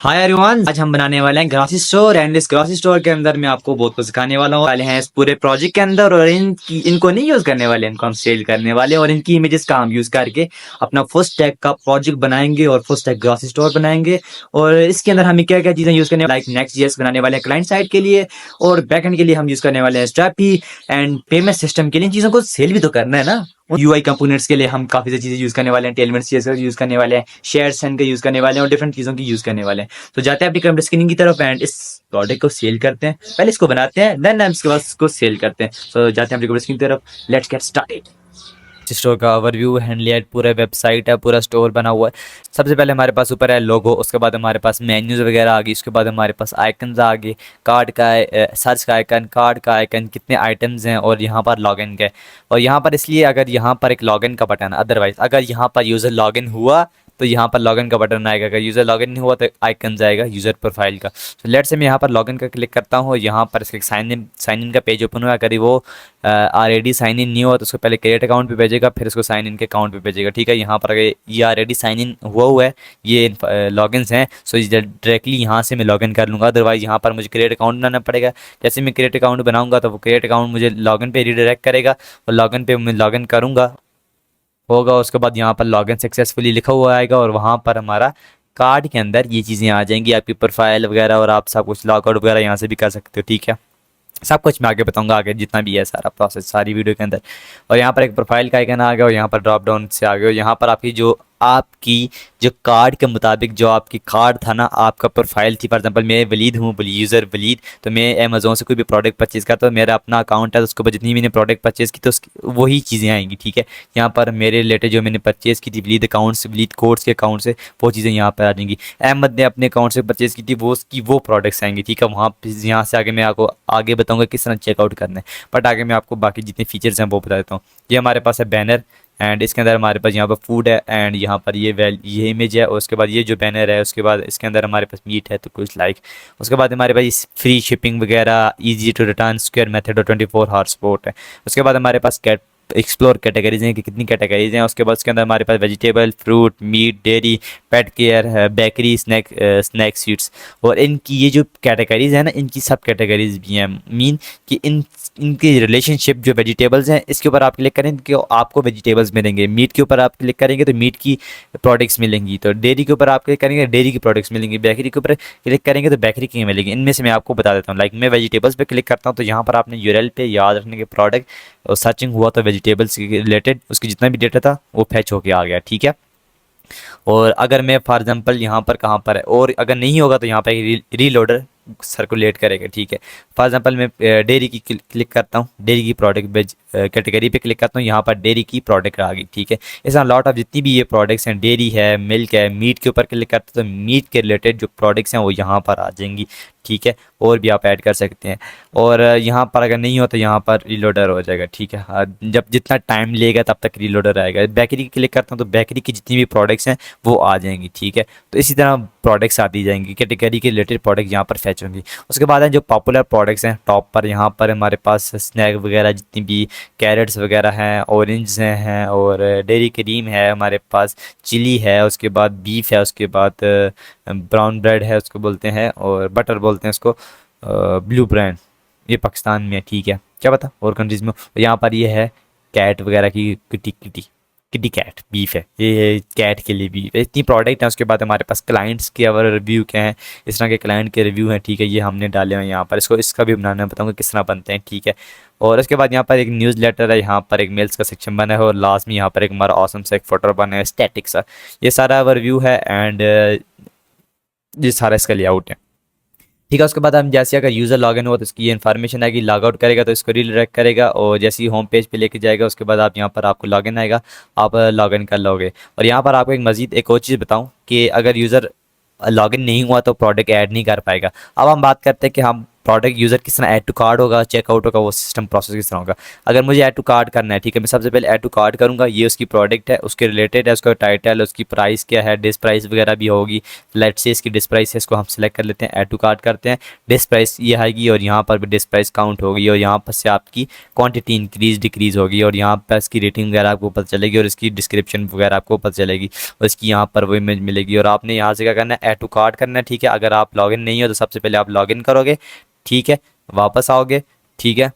Hi everyone, आज हम बनाने वाले हैं ग्रॉसरी स्टोर एंड इस ग्रॉसरी स्टोर के अंदर मैं आपको बहुत कुछ सिखाने वाला हूँ वाले हैं इस पूरे प्रोजेक्ट के अंदर। और इनको नहीं यूज करने वाले, इनको हम सेल करने वाले हैं और इनकी इमेजेस का हम यूज करके अपना फुल स्टैक का प्रोजेक्ट बनाएंगे और फुल स्टैक ग्रॉसरी स्टोर बनाएंगे। और इसके अंदर हमें क्या क्या चीजें यूज करने लाइक नेक्स्ट जेएस बनाने वाले हैं क्लाइंट साइड के लिए, और बैकएंड के लिए हम यूज करने वाले हैं स्ट्रैपी एंड पेमेंट सिस्टम के लिए। इन चीजों को सेल भी तो करना है ना। यूआई कंपोनेंट्स के लिए हम काफी सारी चीजें यूज करने वाले हैं, टेलमेंट सीएसएस यूज करने वाले हैं, शेयर सेंड का यूज करने वाले हैं और डिफरेंट चीजों की यूज करने वाले हैं। तो जाते हैं अपनी कंप्यूटर स्क्रीनिंग की तरफ एंड इस प्रोडक्ट को सेल करते हैं। पहले इसको बनाते हैं, देन हम इसके बाद इसको सेल करते हैं। तो जाते हैं अपनी कंप्यूटर स्क्रीन की तरफ, लेट्स गेट स्टार्टेड। स्टोर का ओवरव्यू, हैंडलियर, पूरा वेबसाइट है, पूरा स्टोर बना हुआ है। सबसे पहले हमारे पास ऊपर है लोगो, उसके बाद हमारे पास मेन्यूज़ वगैरह आ गई, उसके बाद हमारे पास आइकन्स आ गए, कार्ड का सर्च का आइकन, कार्ड का आइकन, कितने आइटम्स हैं और यहाँ पर लॉगिन का है। और यहाँ पर इसलिए अगर यहाँ पर एक लॉगिन का बटन, अदरवाइज अगर यहाँ पर यूज़र लॉगिन हुआ तो यहाँ पर लॉगिन का बटन आएगा, अगर यूज़र लॉगिन नहीं हुआ तो आइकन जाएगा यूज़र प्रोफाइल का। तो लेट से मैं यहाँ पर लॉगिन का क्लिक करता हूँ, यहाँ पर इसका साइन इन का पेज ओपन हुआ। अगर वो ऑलरेडी साइन इन नहीं हुआ तो उसको पहले क्रिएट अकाउंट पे भेजेगा, फिर उसको साइन इन के अकाउंट पे भेजेगा। ठीक है, यहाँ पर अगर ये ऑलरेडी साइन इन हुआ है, ये लॉगिन्स हैं, सो डायरेक्टली यहाँ से मैं लॉगिन कर लूँगा। अदरवाइज यहाँ पर मुझे क्रिएट अकाउंट बनाना पड़ेगा। जैसे मैं क्रिएट अकाउंट बनाऊँगा तो वो क्रिएट अकाउंट मुझे लॉगिन पे रिडायरेक्ट करेगा और लॉगिन पे मैं लॉगिन करूँगा होगा। उसके बाद यहाँ पर लॉगिन सक्सेसफुली लिखा हुआ आएगा और वहाँ पर हमारा कार्ड के अंदर ये चीज़ें आ जाएंगी, आपकी प्रोफाइल वगैरह, और आप सब कुछ लॉगआउट वगैरह यहाँ से भी कर सकते हो। ठीक है, सब कुछ मैं आगे बताऊंगा, आगे जितना भी है सारा प्रोसेस सारी वीडियो के अंदर। और यहाँ पर एक प्रोफाइल का आइकन आ गया और यहाँ पर ड्रॉप डाउन से आ गया और यहाँ पर आपकी जो कार्ड के मुताबिक जो आपकी कार्ड था ना, आपका प्रोफाइल थी। फॉर एग्जांपल मैं वलीद हूँ, यूज़र वलीद, तो मैं अमेज़ोन से कोई भी प्रोडक्ट परचेज़ करता हूँ, मेरा अपना अकाउंट है, तो उसके ऊपर जितनी मैंने प्रोडक्ट परचेज़ की तो वही चीज़ें आएंगी। ठीक है, यहाँ पर मेरे रिलेटेड जो मैंने परचेज़ की थी वलीद अकाउंट से, वलीद कोर्स के अकाउंट से, वो चीज़ें यहाँ पर आ जाएंगी। अहमद ने अपने अकाउंट से परचेज़ की थी, वो उसकी वो प्रोडक्ट्स आएंगी। ठीक है, वहाँ यहाँ से आगे मैं आपको आगे बताऊँगा किस तरह चेकआउट करना है, बट आगे मैं आपको बाकी जितने फीचर्स हैं वो बता देता हूँ। ये हमारे पास है बैनर एंड इसके अंदर हमारे पास यहाँ पर फूड है एंड यहाँ पर ये इमेज है, और उसके बाद ये जो बैनर है, उसके बाद इसके अंदर हमारे पास मीट है तो कुछ लाइक। उसके बाद हमारे पास फ्री शिपिंग वगैरह, easy to return, square method और 24 आवर सपोर्ट है। उसके बाद हमारे पास एक्सप्लोर कैटेगरीज हैं कि कितनी कैटेगरीज हैं। उसके बाद उसके अंदर हमारे पास vegetable, fruit, meat, dairy, pet care, bakery, snack sweets, और इनकी ये जो कैटेगरीज है ना, इनकी सब कैटेगरीज भी हैं। मीन कि इनकी रिलेशनशिप जो वेजिटेबल्स हैं इसके ऊपर आप क्लिक करें कि आपको वेजिटेबल्स मिलेंगे, मीट के ऊपर आप क्लिक करेंगे तो मीट की प्रोडक्ट्स मिलेंगी, तो डेयरी के ऊपर आप क्लिक करेंगे डेयरी की प्रोडक्ट्स मिलेंगी, बेकरी के ऊपर क्लिक करेंगे तो बेकरी की मिलेंगी। इनमें से मैं आपको बता देता हूँ। लाइक मैं वेजिटेबल्स पे क्लिक करता हूँ तो यहाँ पर आपने यूआरएल पे याद रखने के प्रोडक्ट और सर्चिंग हुआ तो वेजिटेबल्स के रिलेटेड उसकी जितना भी डेटा था वो फैच होके आ गया। ठीक है, और अगर मैं फॉर एग्जांपल यहाँ पर कहाँ पर है, और अगर नहीं होगा तो यहाँ पर रीलोडर सर्कुलेट करेगा। ठीक है, फॉर एग्जांपल मैं डेयरी की क्लिक करता हूँ, डेयरी की प्रोडक्ट बेच कैटेगरी पे क्लिक करता हूँ, यहाँ पर डेयरी की प्रोडक्ट आ गई। ठीक है, इस लॉट ऑफ जितनी भी ये प्रोडक्ट्स हैं, डेयरी है, मिल्क है, मीट के ऊपर क्लिक करते हैं तो मीट के रिलेटेड जो प्रोडक्ट्स हैं वो यहाँ पर आ जाएंगी। ठीक है, और भी आप ऐड कर सकते हैं, और यहाँ पर अगर नहीं हो तो यहाँ पर रीलोडर हो जाएगा। ठीक है, जब जितना टाइम लेगा तब तक रीलोडर आएगा। बेकरी की क्लिक करता हूँ तो बेकरी की जितनी भी प्रोडक्ट्स हैं वो आ जाएंगी। ठीक है, तो इसी तरह प्रोडक्ट्स आती जाएंगी, कैटेगरी के रिलेटेड प्रोडक्ट यहाँ पर फैच होंगी। उसके बाद है जो पॉपुलर प्रोडक्ट्स हैं, टॉप पर यहाँ पर हमारे पास स्नैक वगैरह जितनी भी कैरेट्स वगैरह हैं, ऑरेंज हैं, और डेयरी क्रीम है हमारे पास, चिली है, उसके बाद बीफ है, उसके बाद ब्राउन ब्रेड है उसको बोलते हैं, और बटर बोलते हैं उसको, ब्लू ब्रांड, ये पाकिस्तान में है। ठीक है, क्या पता और कंट्रीज़ में। यहाँ पर ये है कैट वगैरह की, किटी कैट बीफ है, ये कैट के लिए भी इतनी प्रोडक्ट है। उसके बाद हमारे पास क्लाइंट्स के अवर रिव्यू क्या हैं, इस तरह के क्लाइंट के रिव्यू हैं। ठीक है, ये हमने डाले हैं यहाँ पर, इसका भी बनाना बताऊँगा किस तरह बनते हैं। ठीक है, और उसके बाद यहाँ पर एक न्यूज़ लेटर है, यहाँ पर एक मेल्स का सेक्शन बना है, और लास्ट में यहाँ पर एक हमारा ऑसम सा एक फोटो बना है स्टैटिक सा। ये सारा रिव्यू है एंड ये सारा इसका लेआउट है। ठीक है, उसके बाद हम जैसे अगर यूज़र लॉगिन हुआ तो इसकी ये इन्फॉर्मेशन आएगी, लॉग आउट करेगा तो इसको रीडायरेक्ट करेगा और जैसे ही होम पेज पे लेके जाएगा उसके बाद आप यहाँ पर आपको लॉगिन आएगा, आप लॉगिन कर लोगे। और यहाँ पर आपको एक मज़ीद एक और चीज़ बताऊँ कि अगर यूज़र लॉगिन नहीं हुआ तो प्रोडक्ट ऐड नहीं कर पाएगा। अब हम बात करते हैं कि हम प्रोडक्ट यूज़र किस तरह ऐड टू कार्ट होगा, चेकआउट होगा, वो सिस्टम प्रोसेस किस तरह होगा। अगर मुझे ऐड टू कार्ट करना है, ठीक है, मैं सबसे पहले ऐड टू कार्ट करूँगा। ये उसकी प्रोडक्ट है, उसके रिलेटेड है, उसका टाइटल, उसकी प्राइस क्या है, डिस प्राइस वगैरह भी होगी। लेट्स से इसकी डिस प्राइस है, इसको हम सेलेक्ट कर लेते हैं, ऐड टू कार्ट करते हैं। डिस प्राइस ये आएगी और यहाँ पर भी डिस प्राइस काउंट होगी और यहाँ पर से आपकी क्वांटिटी इंक्रीज डिक्रीज होगी और यहाँ पर इसकी रेटिंग वगैरह आपको पता चलेगी और इसकी डिस्क्रिप्शन वगैरह आपको पता चलेगी और इसकी यहाँ पर वो इमेज मिलेगी। और आपने यहाँ से क्या करना है, ऐड टू कार्ट करना है, ठीक है। अगर आप लॉगिन नहीं हो तो सबसे पहले आप लॉगिन करोगे, ठीक है, वापस आओगे, ठीक है,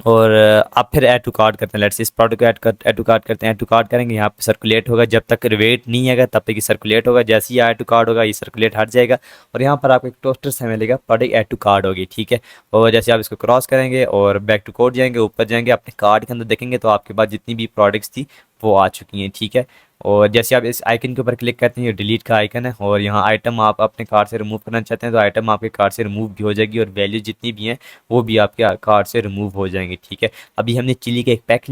और आप फिर ऐड टू कार्ट करते हैं। लेट्स इस प्रोडक्ट को ऐड टू कार्ट करते हैं, ऐड टू कार्ट करेंगे, यहाँ पे सर्कुलेट होगा, जब तक वेट नहीं आएगा तब तक ये सर्कुलेट होगा। जैसे ही ऐड टू कार्ट होगा ये सर्कुलेट हट जाएगा और यहाँ पर आपको एक टोस्टर से मिलेगा, प्रोडक्ट ऐड टू कार्ट होगी, ठीक है। और जैसे आप इसको क्रॉस करेंगे और बैक टू कोड जाएंगे, ऊपर जाएंगे, अपने कार्ड के अंदर देखेंगे तो आपके पास जितनी भी प्रोडक्ट्स थी वो आ चुकी हैं, ठीक है। और जैसे आप इस आइकन के ऊपर क्लिक करते हैं, ये डिलीट का आइकन है और यहाँ आइटम आप अपने कार्ड से रिमूव करना चाहते हैं तो आइटम आपके कार्ड से रिमूव भी हो जाएगी और वैल्यू जितनी भी हैं वो भी आपके कार्ड से रिमूव हो जाएंगी, ठीक है। अभी हमने चिली का एक पैकेट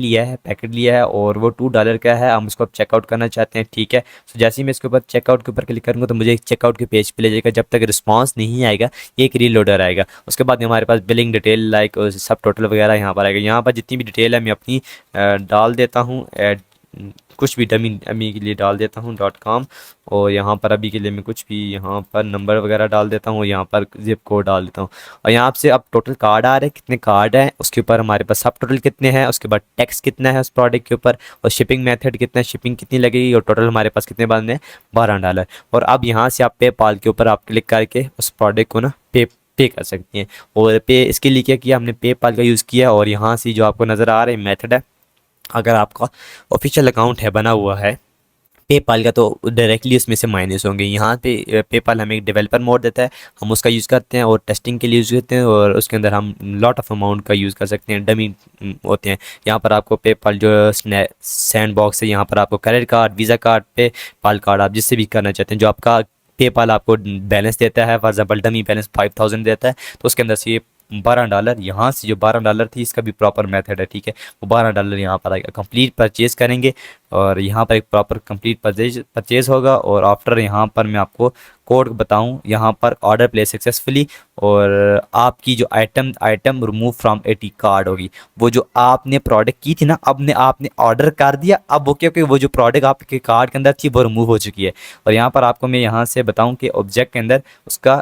लिया है और वो $2 का है, हम उसको अब चेकआउट करना चाहते हैं, ठीक है। तो जैसे ही मैं इसके ऊपर चेकआउट के ऊपर क्लिक करूँगा तो मुझे एक चेकआउट के पेज पे ले जाएगा। जब तक रिस्पॉन्स नहीं आएगा ये एक रीलोडर आएगा। उसके बाद हमारे पास बिलिंग डिटेल लाइक सब टोटल वगैरह यहाँ पर आएगा। यहाँ पर जितनी भी डिटेल है मैं अपनी डाल देता हूँ, कुछ भी डमी अमी के लिए डाल देता हूँ .com और यहाँ पर अभी के लिए मैं कुछ भी यहाँ पर नंबर वगैरह डाल देता हूँ, यहाँ पर जिप कोड डाल देता हूँ और यहाँ से अब टोटल कार्ड आ रहे हैं, कितने कार्ड हैं, उसके ऊपर हमारे पास सब टोटल कितने हैं, उसके बाद टैक्स कितना है उस प्रोडक्ट के ऊपर और शिपिंग मेथड कितना है, शिपिंग कितनी लगेगी और टोटल हमारे पास कितने बनने हैं, $12। और अब यहाँ से आप पेपाल के ऊपर आप क्लिक करके उस प्रोडक्ट को ना पे कर सकती हैं। और पे इसके लिए क्या किया हमने, पेपाल का यूज़ किया और यहाँ से जो आपको नज़र आ रहा है मेथड है, अगर आपका ऑफिशियल अकाउंट है बना हुआ है पेपाल का तो डायरेक्टली उसमें से माइनस होंगे। यहाँ पे पेपाल हमें एक डेवलपर मोड देता है, हम उसका यूज़ करते हैं और टेस्टिंग के लिए यूज़ करते हैं और उसके अंदर हम लॉट ऑफ अमाउंट का यूज़ कर सकते हैं, डमी होते हैं। यहाँ पर आपको पेपाल जो सैंड बॉक्स है, यहाँ पर आपको credit card, visa card, PayPal card आप जिससे भी करना चाहते हैं, जो आपका पेपाल आपको बैलेंस देता है, फॉर एग्जाम्पल डमी बैलेंस 5000 देता है तो उसके अंदर से ये $12, यहाँ से जो $12 थी इसका भी प्रॉपर मेथड है, ठीक है, वो $12 यहाँ पर आएगा। कंप्लीट परचेज करेंगे और यहाँ पर एक प्रॉपर कंप्लीट परचेज होगा और आफ्टर यहाँ पर मैं आपको कोड बताऊँ, यहाँ पर ऑर्डर प्लेस सक्सेसफुली और आपकी जो item remove from eighty card होगी, वो जो आपने प्रोडक्ट की थी ना, अब आपने ऑर्डर कर दिया, अब वो क्योंकि वो जो प्रोडक्ट आपके कार्ड के अंदर थी वो रिमूव हो चुकी है। और यहाँ पर आपको मैं यहाँ से बताऊँ कि ऑब्जेक्ट के अंदर उसका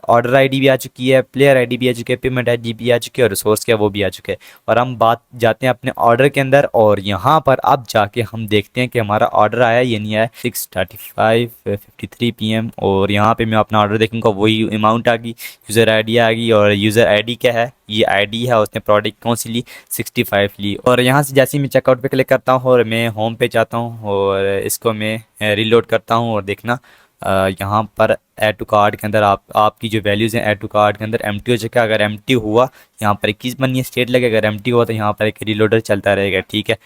ऑर्डर ID भी आ चुकी है, प्लेयर ID भी आ चुकी है, पेमेंट ID भी आ चुकी है और रिसोर्स क्या वो भी आ चुके हैं। और हम बात जाते हैं अपने ऑर्डर के अंदर और यहाँ पर अब जाके हम देखते हैं कि हमारा ऑर्डर आया या नहीं आया। 6:35 PM और यहाँ पे मैं अपना ऑर्डर देखूंगा, वही अमाउंट आ गई, यूज़र ID आ गई और यूज़र ID क्या है, ये ID है, उसने प्रोडक्ट कौन सी ली, 65 ली। और यहाँ से जैसे ही मैं चेकआउट पे क्लिक करता हूँ और मैं होम पे जाता हूँ और इसको मैं रीलोड करता हूँ और देखना यहाँ पर ऐड टू कार्ड के अंदर आपकी जो वैल्यूज़ हैं ऐड टू कार्ड के अंदर एम्प्टी हो चुका है। अगर एम्प्टी हुआ यहाँ पर 21 बननी है स्टेट लगे, अगर एम्प्टी हुआ तो यहाँ पर एक रीलोडर चलता रहेगा, ठीक है,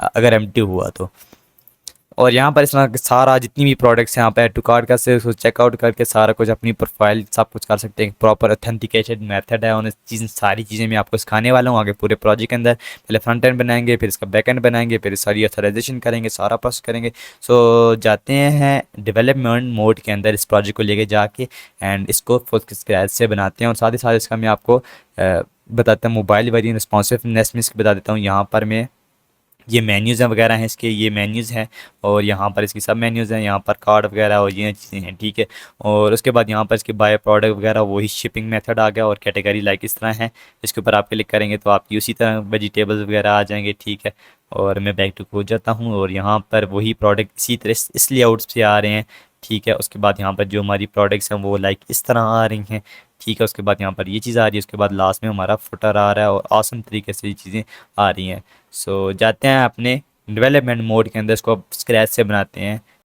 अगर एम्प्टी हुआ तो। और यहाँ पर इस तरह सारा जितनी भी प्रोडक्ट्स हैं यहाँ पे ऐड टू कार्ट का से उसको चेकआउट करके सारा कुछ अपनी प्रोफाइल सब कुछ कर सकते हैं। प्रॉपर ऑथेंटिकेटेड मेथड है, उन सारी चीज़ें मैं आपको सिखाने वाला हूँ आगे पूरे प्रोजेक्ट के अंदर। पहले फ्रंट एंड बनाएंगे, फिर इसका बैक एंड बनाएंगे, फिर सारी ऑथराइजेशन करेंगे, सारा प्रोसेस करेंगे। सो जाते हैं डेवलपमेंट मोड के अंदर इस प्रोजेक्ट को लेके जाके एंड इसको फुल स्क्रैच से बनाते हैं। और साथ ही साथ इसका मैं आपको बताता हूँ मोबाइल वेरिएंट रिस्पॉन्सिवनेस में इसको बता देता हूँ। यहाँ पर मैं ये मेन्यूज़ हैं वगैरह हैं इसके, ये मेन्यूज़ हैं और यहाँ पर इसकी सब मेन्यूज़ हैं, यहाँ पर कार्ड वगैरह और ये चीज़ें हैं, ठीक है। और उसके बाद यहाँ पर इसके बाय प्रोडक्ट वगैरह वही शिपिंग मेथड आ गया और कैटेगरी लाइक इस तरह है। इसके ऊपर आप क्लिक करेंगे तो आपकी उसी तरह वेजिटेबल्स वगैरह आ जाएंगे, ठीक है। और मैं बैक टू हो जाता हूँ और यहाँ पर वही प्रोडक्ट इसी तरह इस लेआउट से आ रहे हैं, ठीक है। उसके बाद यहाँ पर जो हमारी प्रोडक्ट्स हैं वो लाइक इस तरह आ रही हैं, ठीक है। उसके बाद यहाँ पर ये चीज़ आ रही है, उसके बाद लास्ट में हमारा फुटर आ रहा है और आसान तरीके से ये चीज़ें आ रही हैं। सो जाते हैं अपने डेवलपमेंट मोड के अंदर, इसको स्क्रैच से बनाते हैं।